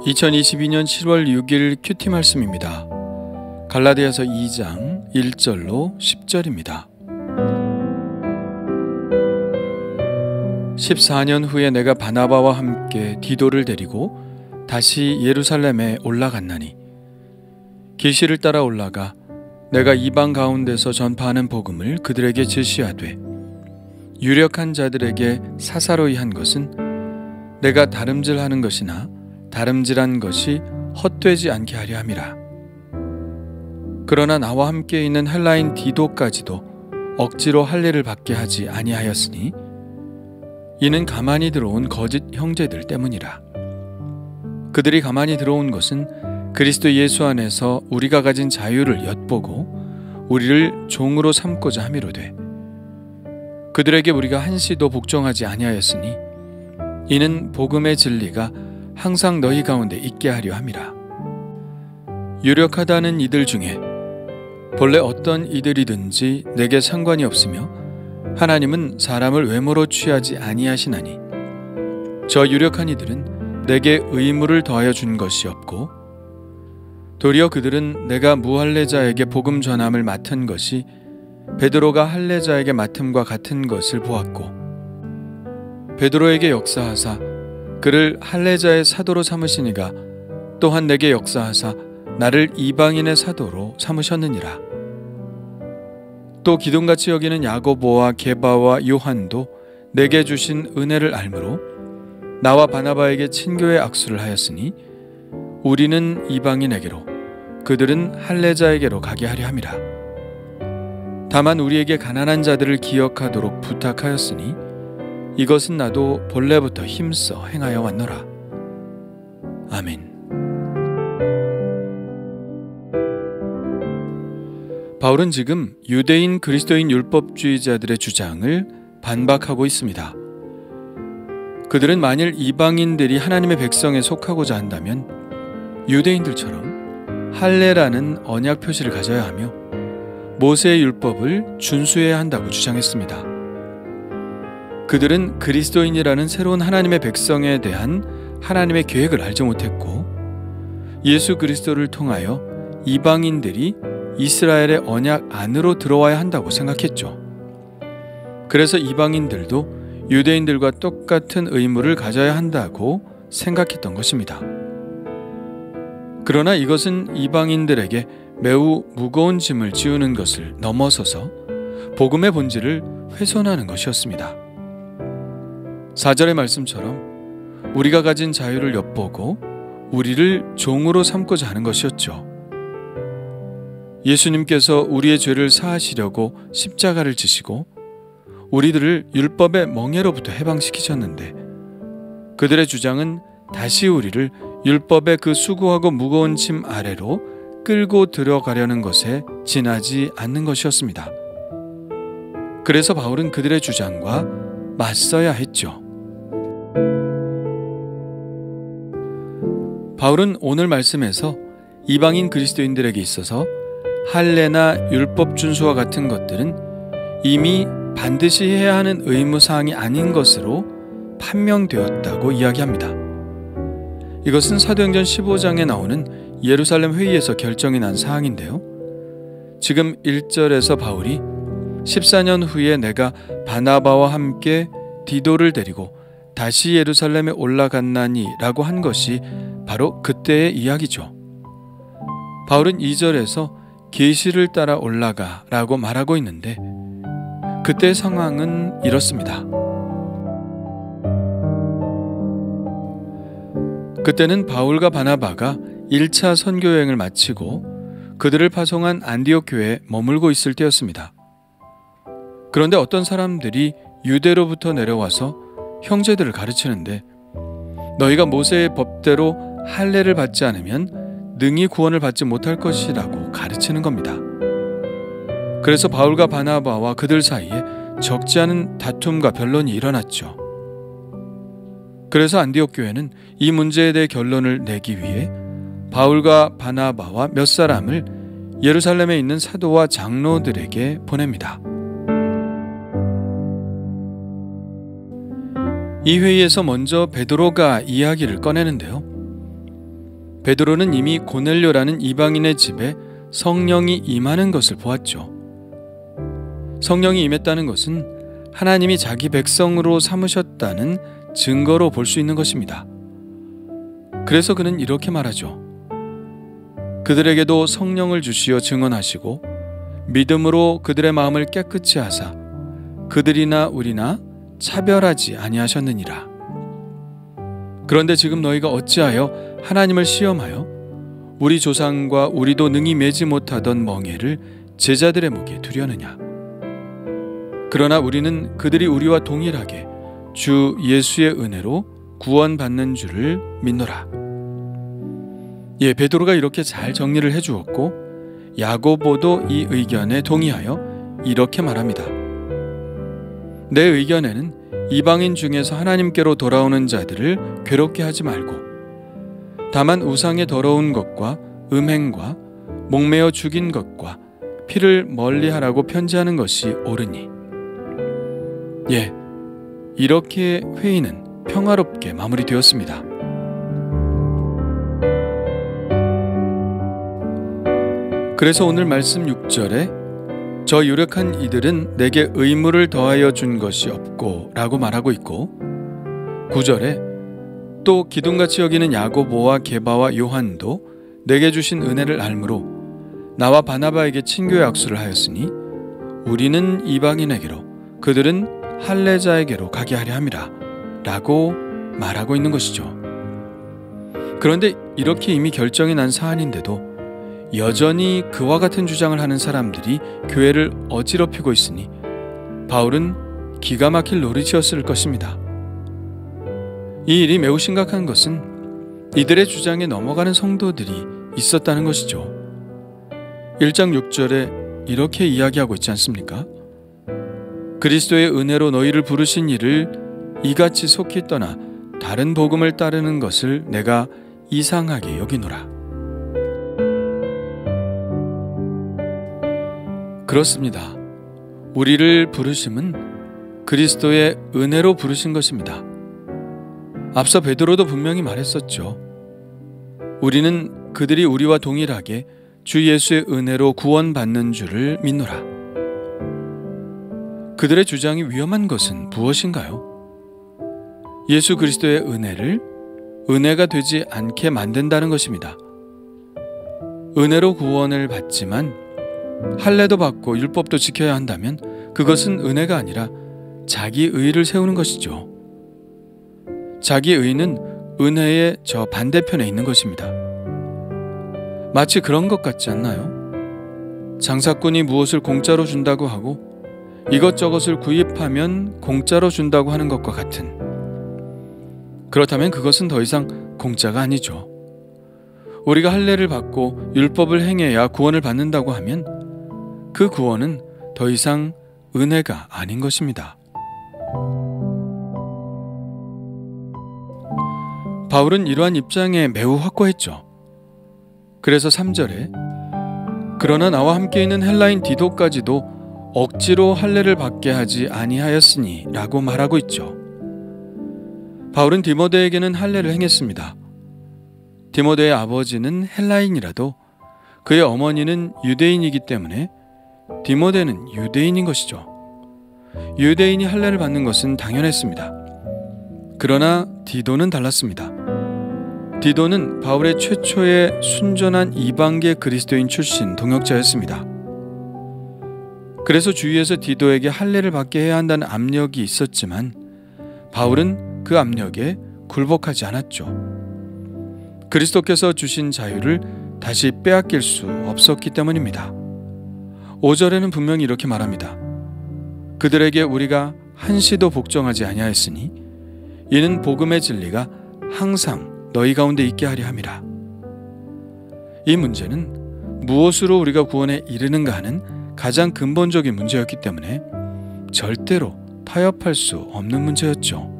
2022년 7월 6일 큐티 말씀입니다. 갈라디아서 2장 1절로 10절입니다. 14년 후에 내가 바나바와 함께 디도를 데리고 다시 예루살렘에 올라갔나니 계시를 따라 올라가 내가 이방 가운데서 전파하는 복음을 그들에게 제시하되 유력한 자들에게 사사로이 한 것은 내가 다름질하는 것이나 다름질한 것이 헛되지 않게 하려 함이라. 그러나 나와 함께 있는 헬라인 디도까지도 억지로 할례를 받게 하지 아니하였으니 이는 가만히 들어온 거짓 형제들 때문이라. 그들이 가만히 들어온 것은 그리스도 예수 안에서 우리가 가진 자유를 엿보고 우리를 종으로 삼고자 함이로되 그들에게 우리가 한시도 복종하지 아니하였으니 이는 복음의 진리가 항상 너희 가운데 있게 하려 함이라. 유력하다는 이들 중에 본래 어떤 이들이든지 내게 상관이 없으며 하나님은 사람을 외모로 취하지 아니하시나니 저 유력한 이들은 내게 의무를 더하여 준 것이 없고 도리어 그들은 내가 무할례자에게 복음 전함을 맡은 것이 베드로가 할례자에게 맡음과 같은 것을 보았고 베드로에게 역사하사 그를 할례자의 사도로 삼으시니가 또한 내게 역사하사 나를 이방인의 사도로 삼으셨느니라. 또 기둥같이 여기는 야고보와 게바와 요한도 내게 주신 은혜를 알므로 나와 바나바에게 친교의 악수를 하였으니 우리는 이방인에게로 그들은 할례자에게로 가게 하려 함이라. 다만 우리에게 가난한 자들을 기억하도록 부탁하였으니 이것은 나도 본래부터 힘써 행하여 왔노라. 아멘. 바울은 지금 유대인 그리스도인 율법주의자들의 주장을 반박하고 있습니다. 그들은 만일 이방인들이 하나님의 백성에 속하고자 한다면 유대인들처럼 할례라는 언약 표시를 가져야 하며 모세의 율법을 준수해야 한다고 주장했습니다. 그들은 그리스도인이라는 새로운 하나님의 백성에 대한 하나님의 계획을 알지 못했고 예수 그리스도를 통하여 이방인들이 이스라엘의 언약 안으로 들어와야 한다고 생각했죠. 그래서 이방인들도 유대인들과 똑같은 의무를 가져야 한다고 생각했던 것입니다. 그러나 이것은 이방인들에게 매우 무거운 짐을 지우는 것을 넘어서서 복음의 본질을 훼손하는 것이었습니다. 4절의 말씀처럼 우리가 가진 자유를 엿보고 우리를 종으로 삼고자 하는 것이었죠. 예수님께서 우리의 죄를 사하시려고 십자가를 지시고 우리들을 율법의 멍에로부터 해방시키셨는데 그들의 주장은 다시 우리를 율법의 그 수고하고 무거운 짐 아래로 끌고 들어가려는 것에 지나지 않는 것이었습니다. 그래서 바울은 그들의 주장과 맞서야 했죠. 바울은 오늘 말씀에서 이방인 그리스도인들에게 있어서 할례나 율법 준수와 같은 것들은 이미 반드시 해야 하는 의무사항이 아닌 것으로 판명되었다고 이야기합니다. 이것은 사도행전 15장에 나오는 예루살렘 회의에서 결정이 난 사항인데요. 지금 1절에서 바울이 14년 후에 내가 바나바와 함께 디도를 데리고 다시 예루살렘에 올라갔나니 라고 한 것이 바로 그때의 이야기죠. 바울은 2절에서 계시를 따라 올라가 라고 말하고 있는데 그때의 상황은 이렇습니다. 그때는 바울과 바나바가 1차 선교여행을 마치고 그들을 파송한 안디옥 교회에 머물고 있을 때였습니다. 그런데 어떤 사람들이 유대로부터 내려와서 형제들을 가르치는데 너희가 모세의 법대로 할례를 받지 않으면 능히 구원을 받지 못할 것이라고 가르치는 겁니다. 그래서 바울과 바나바와 그들 사이에 적지 않은 다툼과 변론이 일어났죠. 그래서 안디옥 교회는 이 문제에 대해 결론을 내기 위해 바울과 바나바와 몇 사람을 예루살렘에 있는 사도와 장로들에게 보냅니다. 이 회의에서 먼저 베드로가 이야기를 꺼내는데요. 베드로는 이미 고넬료라는 이방인의 집에 성령이 임하는 것을 보았죠. 성령이 임했다는 것은 하나님이 자기 백성으로 삼으셨다는 증거로 볼 수 있는 것입니다. 그래서 그는 이렇게 말하죠. 그들에게도 성령을 주시어 증언하시고 믿음으로 그들의 마음을 깨끗이 하사 그들이나 우리나 차별하지 아니하셨느니라. 그런데 지금 너희가 어찌하여 하나님을 시험하여 우리 조상과 우리도 능히 매지 못하던 멍에를 제자들의 목에 두려느냐. 그러나 우리는 그들이 우리와 동일하게 주 예수의 은혜로 구원받는 줄을 믿노라. 베드로가 이렇게 잘 정리를 해주었고 야고보도 이 의견에 동의하여 이렇게 말합니다. 내 의견에는 이방인 중에서 하나님께로 돌아오는 자들을 괴롭게 하지 말고 다만 우상의 더러운 것과 음행과 목매어 죽인 것과 피를 멀리하라고 편지하는 것이 옳으니. 이렇게 회의는 평화롭게 마무리되었습니다. 그래서 오늘 말씀 6절에 저 유력한 이들은 내게 의무를 더하여 준 것이 없고 라고 말하고 있고 9절에 또 기둥같이 여기는 야고보와 게바와 요한도 내게 주신 은혜를 알므로 나와 바나바에게 친교의 악수를 하였으니 우리는 이방인에게로 그들은 할례자에게로 가게 하려 함이라 라고 말하고 있는 것이죠. 그런데 이렇게 이미 결정이 난 사안인데도 여전히 그와 같은 주장을 하는 사람들이 교회를 어지럽히고 있으니 바울은 기가 막힐 노릇이었을 것입니다. 이 일이 매우 심각한 것은 이들의 주장에 넘어가는 성도들이 있었다는 것이죠. 1장 6절에 이렇게 이야기하고 있지 않습니까? 그리스도의 은혜로 너희를 부르신 이를 이같이 속히 떠나 다른 복음을 따르는 것을 내가 이상하게 여기노라. 그렇습니다. 우리를 부르심은 그리스도의 은혜로 부르신 것입니다. 앞서 베드로도 분명히 말했었죠. 우리는 그들이 우리와 동일하게 주 예수의 은혜로 구원받는 줄을 믿노라. 그들의 주장이 위험한 것은 무엇인가요? 예수 그리스도의 은혜를 은혜가 되지 않게 만든다는 것입니다. 은혜로 구원을 받지만 할례도 받고 율법도 지켜야 한다면 그것은 은혜가 아니라 자기 의를 세우는 것이죠. 자기 의는 은혜의 저 반대편에 있는 것입니다. 마치 그런 것 같지 않나요? 장사꾼이 무엇을 공짜로 준다고 하고 이것저것을 구입하면 공짜로 준다고 하는 것과 같은. 그렇다면 그것은 더 이상 공짜가 아니죠. 우리가 할례를 받고 율법을 행해야 구원을 받는다고 하면 그 구원은 더 이상 은혜가 아닌 것입니다. 바울은 이러한 입장에 매우 확고했죠. 그래서 3절에 그러나 나와 함께 있는 헬라인 디도까지도 억지로 할례를 받게 하지 아니하였으니 라고 말하고 있죠. 바울은 디모데에게는 할례를 행했습니다. 디모데의 아버지는 헬라인이라도 그의 어머니는 유대인이기 때문에 디모데는 유대인인 것이죠. 유대인이 할례를 받는 것은 당연했습니다. 그러나 디도는 달랐습니다. 디도는 바울의 최초의 순전한 이방계 그리스도인 출신 동역자였습니다. 그래서 주위에서 디도에게 할례를 받게 해야 한다는 압력이 있었지만 바울은 그 압력에 굴복하지 않았죠. 그리스도께서 주신 자유를 다시 빼앗길 수 없었기 때문입니다. 5절에는 분명히 이렇게 말합니다. 그들에게 우리가 한시도 복종하지 아니하였으니 이는 복음의 진리가 항상 너희 가운데 있게 하려 함이라. 이 문제는 무엇으로 우리가 구원에 이르는가 하는 가장 근본적인 문제였기 때문에 절대로 타협할 수 없는 문제였죠.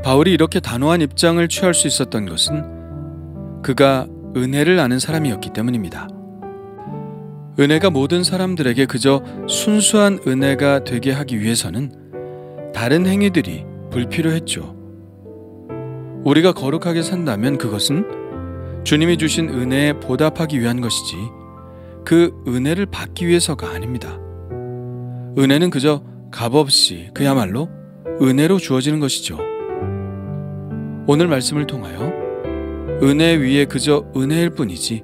바울이 이렇게 단호한 입장을 취할 수 있었던 것은 그가 은혜를 아는 사람이었기 때문입니다. 은혜가 모든 사람들에게 그저 순수한 은혜가 되게 하기 위해서는 다른 행위들이 불필요했죠. 우리가 거룩하게 산다면 그것은 주님이 주신 은혜에 보답하기 위한 것이지 그 은혜를 받기 위해서가 아닙니다. 은혜는 그저 값없이 그야말로 은혜로 주어지는 것이죠. 오늘 말씀을 통하여 은혜 위에 그저 은혜일 뿐이지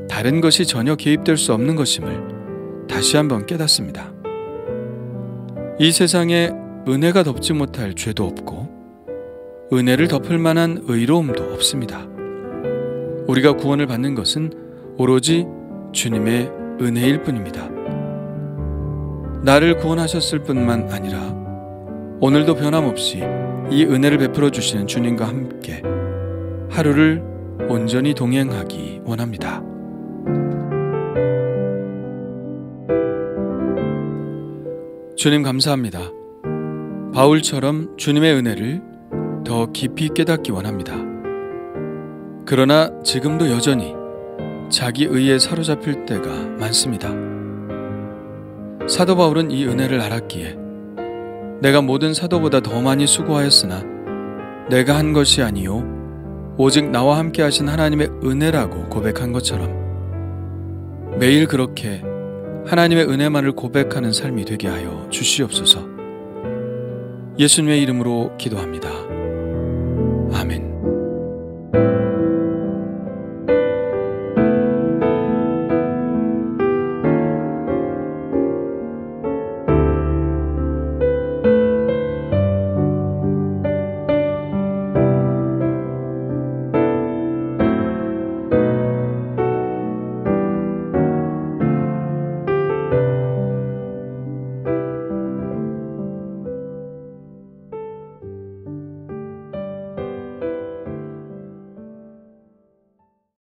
다른 것이 전혀 개입될 수 없는 것임을 다시 한번 깨닫습니다. 이 세상에 은혜가 덮지 못할 죄도 없고 은혜를 덮을 만한 의로움도 없습니다. 우리가 구원을 받는 것은 오로지 주님의 은혜일 뿐입니다. 나를 구원하셨을 뿐만 아니라 오늘도 변함없이 이 은혜를 베풀어 주시는 주님과 함께 하루를 온전히 동행하기 원합니다. 주님 감사합니다. 바울처럼 주님의 은혜를 더 깊이 깨닫기 원합니다. 그러나 지금도 여전히 자기 의에 사로잡힐 때가 많습니다. 사도 바울은 이 은혜를 알았기에 내가 모든 사도보다 더 많이 수고하였으나 내가 한 것이 아니요 오직 나와 함께 하신 하나님의 은혜라고 고백한 것처럼 매일 그렇게 하나님의 은혜만을 고백하는 삶이 되게 하여 주시옵소서. 예수님의 이름으로 기도합니다.